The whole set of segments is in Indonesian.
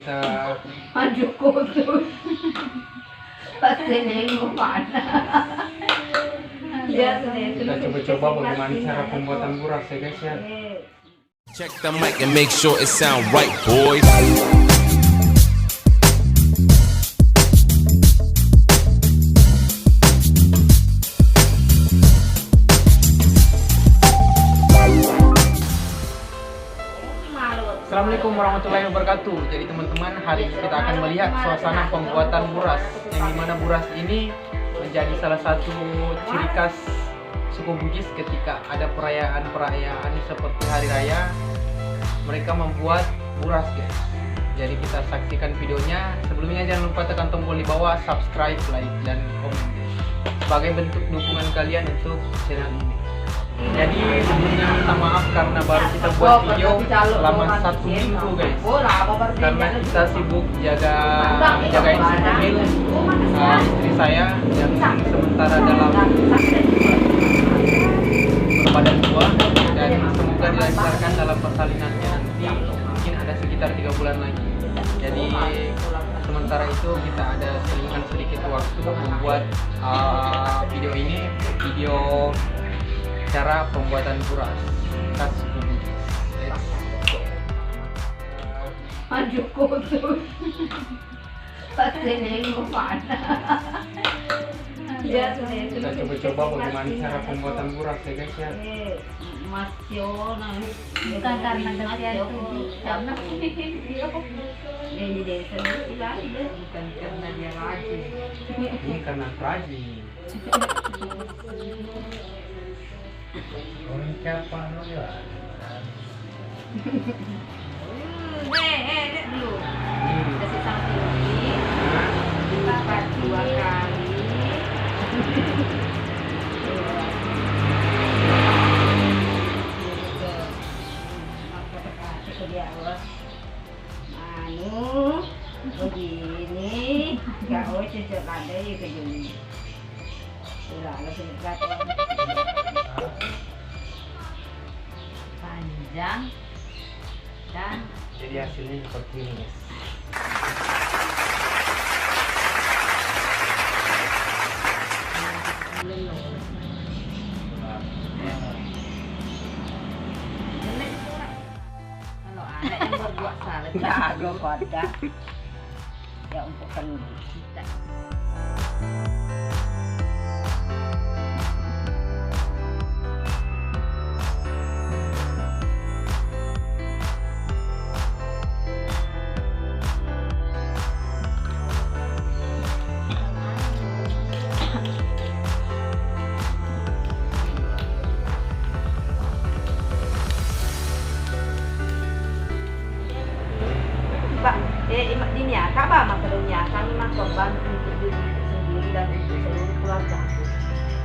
kita Aduh kotor. Pasti nengok mana. Ya kita coba-coba bagaimana cara pembuatan buras ya guys ya. Check the mic and make sure it sound right, boys. Assalamualaikum warahmatullahi wabarakatuh. Jadi teman-teman, hari ini kita akan melihat suasana pembuatan buras, yang dimana buras ini menjadi salah satu ciri khas suku Bugis ketika ada perayaan seperti hari raya. Mereka membuat buras guys. Jadi kita saksikan videonya. Sebelumnya jangan lupa tekan tombol di bawah, subscribe, like, dan komen guys, sebagai bentuk dukungan kalian untuk channel ini. Jadi sebelumnya minta maaf karena baru kita buat video selama 1 minggu guys, karena kita sibuk jagain si mobil istri saya yang sementara dalam berbadan tua, dan semoga dilancarkan dalam persalinannya nanti, mungkin ada sekitar 3 bulan lagi. Jadi sementara itu kita ada selingan sedikit waktu membuat video ini, video cara pembuatan buras khas suku Bugis. Aduh kotor. Pasti nengok mana. Ya Kita coba-coba bagaimana cara pembuatan buras ya guys ya. Nasional. Bukan karena kasihan tuh, karena Ini desa lagi deh, bukan karena dia lagi. Ini karena rajin. Orang siapa ya? Dek dulu. Kasih sapi ini. Lipat 2 kali. Begini, nggak cocok ada ya begini. Sudah, langsung dekat. Panjang dan Jadi hasilnya seperti ini guys. kalau ada yang berbuat salah, jago pada ya untuk kita. Dinyatakan apa makanya kami korban untuk diri sendiri dan untuk seluruh keluarga,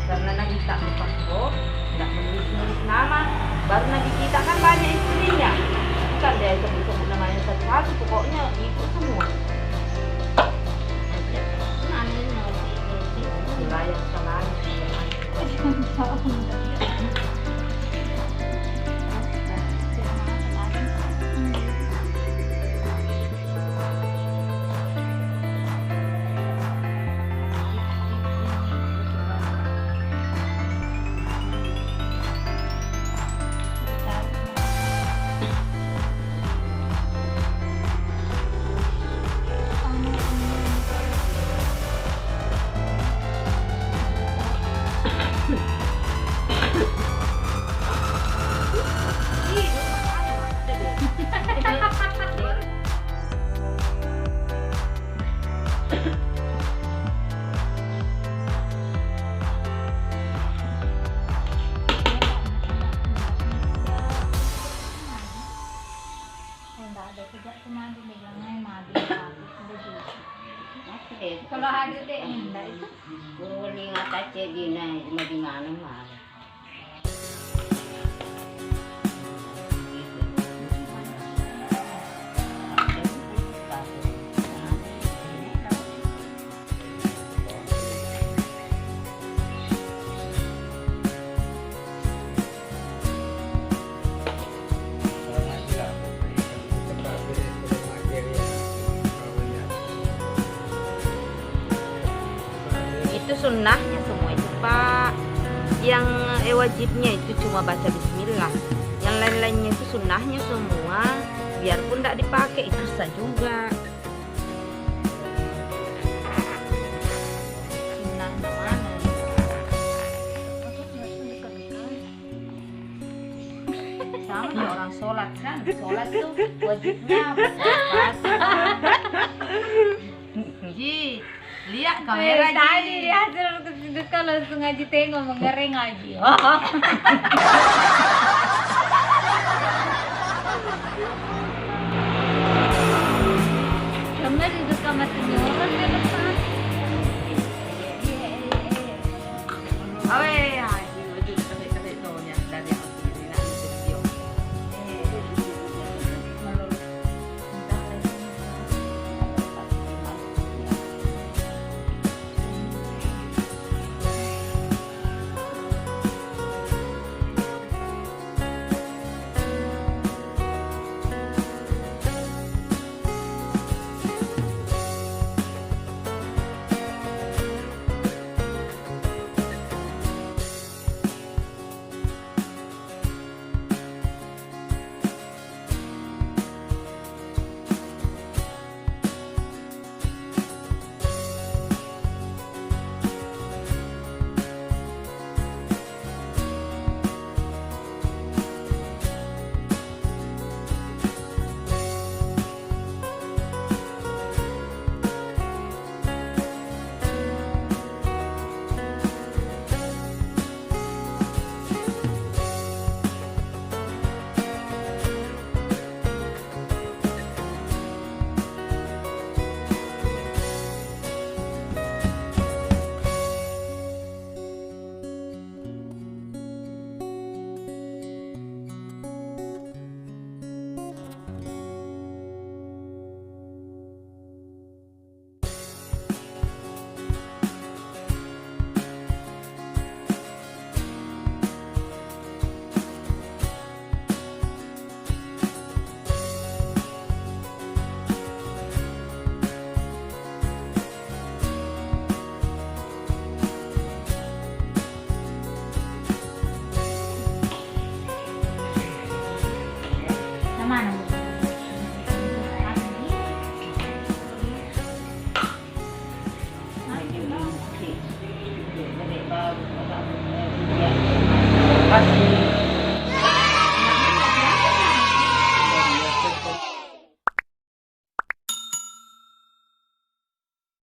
karena Nabi tak berpaspor, tidak menulis nama, baru Nabi kita kan banyak istrinya, bukan dia sebut namanya satu-satu, pokoknya ikut semua. Wilayah kesalahan. kalau ada deh enggak itu Kuning atas jadi naik di mana mah. sunnahnya semua itu Pak. Yang wajibnya itu cuma baca bismillah. Yang lain-lainnya itu sunnahnya semua. Biarpun tidak dipakai itu sah juga. Sunnah mana? Sama kayak orang sholat kan. Sholat tuh wajibnya baca. Ji, lihat kamera Tadi Ji. dia hasil kalau langsung ngaji tengok mengereng aja.